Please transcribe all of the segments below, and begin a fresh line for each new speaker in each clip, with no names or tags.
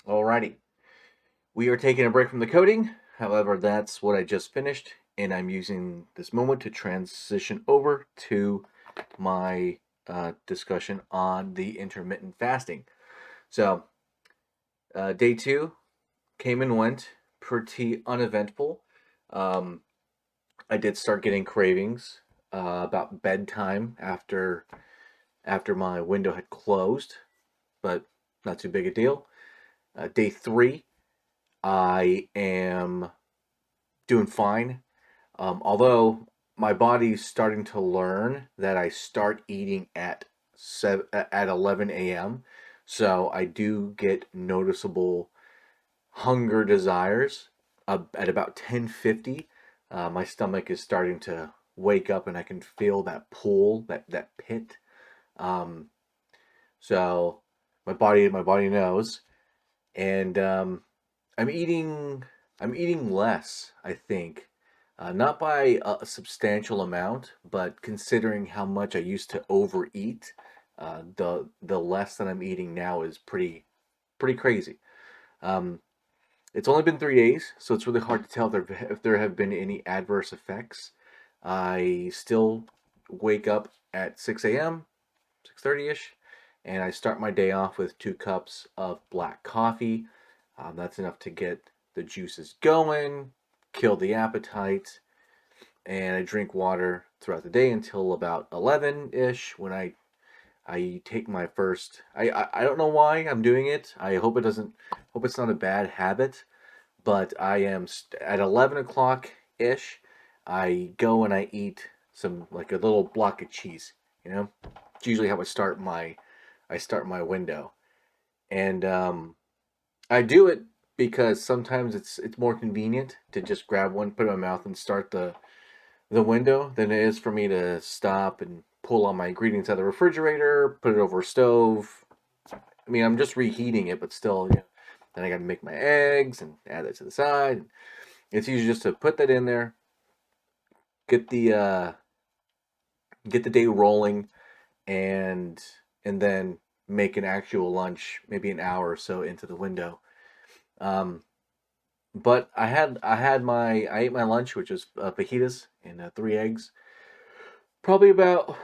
Alrighty, we are taking a break from the coding. However, that's what I just finished, and I'm using this moment to transition over to my discussion on the intermittent fasting. So, day two came and went, pretty uneventful. Um, I did start getting cravings about bedtime after my window had closed, but not too big a deal. Day three, I am doing fine. Although my body's starting to learn that I start eating at 11 a.m., so I do get noticeable hunger desires at about 10:50. My stomach is starting to wake up, and I can feel that pull, that pit. Um, so my body knows, and I'm eating I'm eating less, I think. Not by a substantial amount, but considering how much I used to overeat, the less that I'm eating now is pretty crazy. Um, it's only been 3 days, so it's really hard to tell if there have been any adverse effects. I still wake up at 6 a.m., 6:30 ish, and I start my day off with 2 cups of black coffee. That's enough to get the juices going, kill the appetite, and I drink water throughout the day until about 11 ish when I take my first. I don't know why I'm doing it. I hope it's not a bad habit, but I am at 11 o'clock ish. I go and I eat some like a little block of cheese. You know, it's usually how I start my window, and I do it because sometimes it's more convenient to just grab one, put it in my mouth, and start the window than it is for me to stop and pull all my ingredients out of the refrigerator, put it over a stove. I mean, I'm just reheating it, but still, then I got to make my eggs and add that to the side. It's easy just to put that in there, get the uh, get the day rolling, and and then make an actual lunch, maybe an hour or so into the window. Um, but I ate my lunch, which was fajitas and 3 eggs, probably about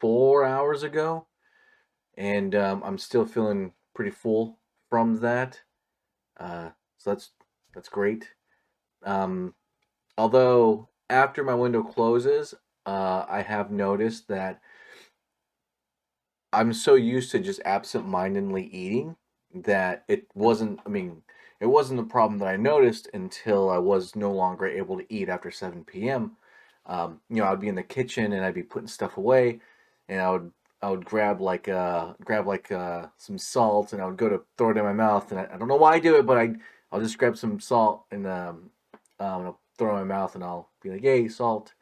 4 hours ago, and I'm still feeling pretty full from that. So that's great. Um, Although after my window closes, I have noticed that I'm so used to just absent-mindedly eating that it wasn't. I mean, it wasn't a problem that I noticed until I was no longer able to eat after 7 p.m. I'd be in the kitchen and I'd be putting stuff away, and I would grab some salt and I would go to throw it in my mouth, and I don't know why I do it, but I'll just grab some salt and I'll throw it in my mouth and I'll be like, "Hey, salt."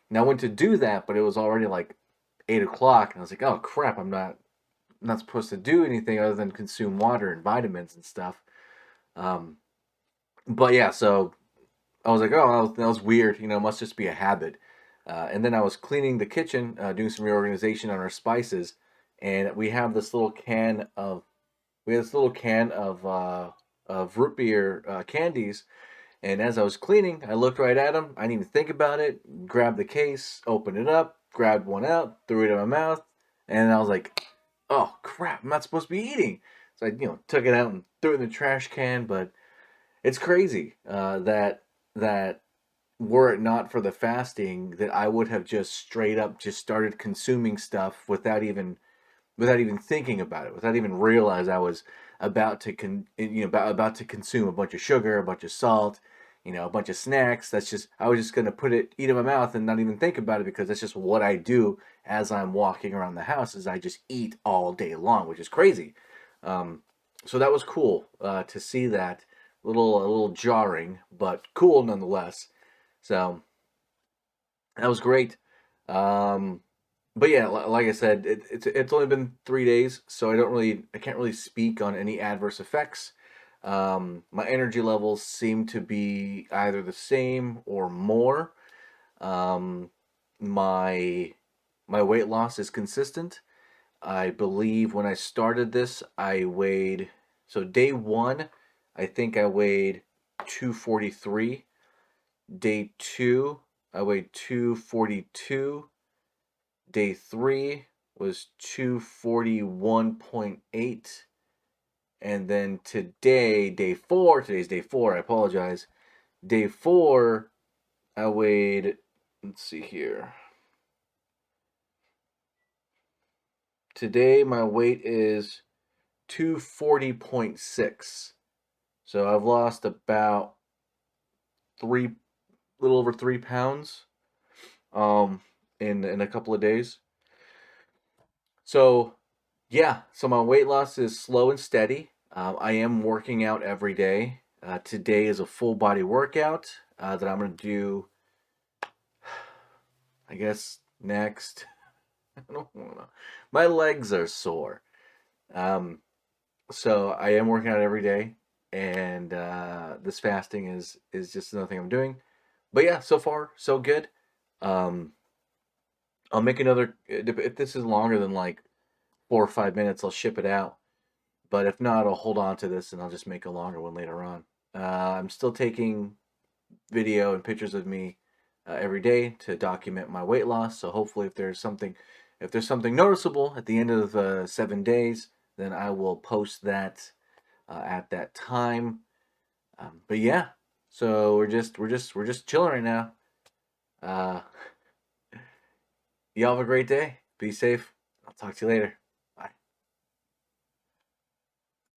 And I went to do that, but it was already like 8 o'clock, and I was like, "Oh crap! I'm not supposed to do anything other than consume water and vitamins and stuff." Um, but yeah, so I was like, "Oh, that was weird. Must just be a habit." And then I was cleaning the kitchen, doing some reorganization on our spices, and we had this little can of root beer candies. And as I was cleaning, I looked right at them. I didn't even think about it. Grabbed the case, opened it up, grabbed one out, threw it in my mouth, and I was like, "Oh crap! I'm not supposed to be eating." So I, took it out and threw it in the trash can. But it's crazy that were it not for the fasting, that I would have just straight up just started consuming stuff without even thinking about it, without even realize I was about to consume a bunch of sugar, a bunch of salt, a bunch of snacks. I was just gonna eat in my mouth and not even think about it, because that's just what I do as I'm walking around the house. Is I just eat all day long, which is crazy. Um, so that was cool to see that, a little jarring, but cool nonetheless. So that was great. Um, but yeah, like I said, it's only been 3 days, so I can't really speak on any adverse effects. My energy levels seem to be either the same or more. Um, my my weight loss is consistent. I believe when I started this, I weighed, so day one, I think I weighed 243. Day two, I weighed 242. Day three was 241.8. And then today, today's day four, I apologize. Day four, I weighed, let's see here. Today, my weight is 240.6. So I've lost about little over 3 pounds, um, in a couple of days. So yeah, so my weight loss is slow and steady. I am working out every day. Today is a full body workout that I'm gonna do. I guess next. I don't know. My legs are sore. Um, so I am working out every day, and this fasting is just another thing I'm doing. But yeah, so far so good. Um, I'll make another. If this is longer than like 4 or 5 minutes, I'll ship it out. But if not, I'll hold on to this and I'll just make a longer one later on. I'm still taking video and pictures of me every day to document my weight loss. So hopefully, if there's something noticeable at the end of 7 days, then I will post that at that time. But yeah, so we're just chilling right now. Uh, y'all have a great day. Be safe. I'll talk to you later.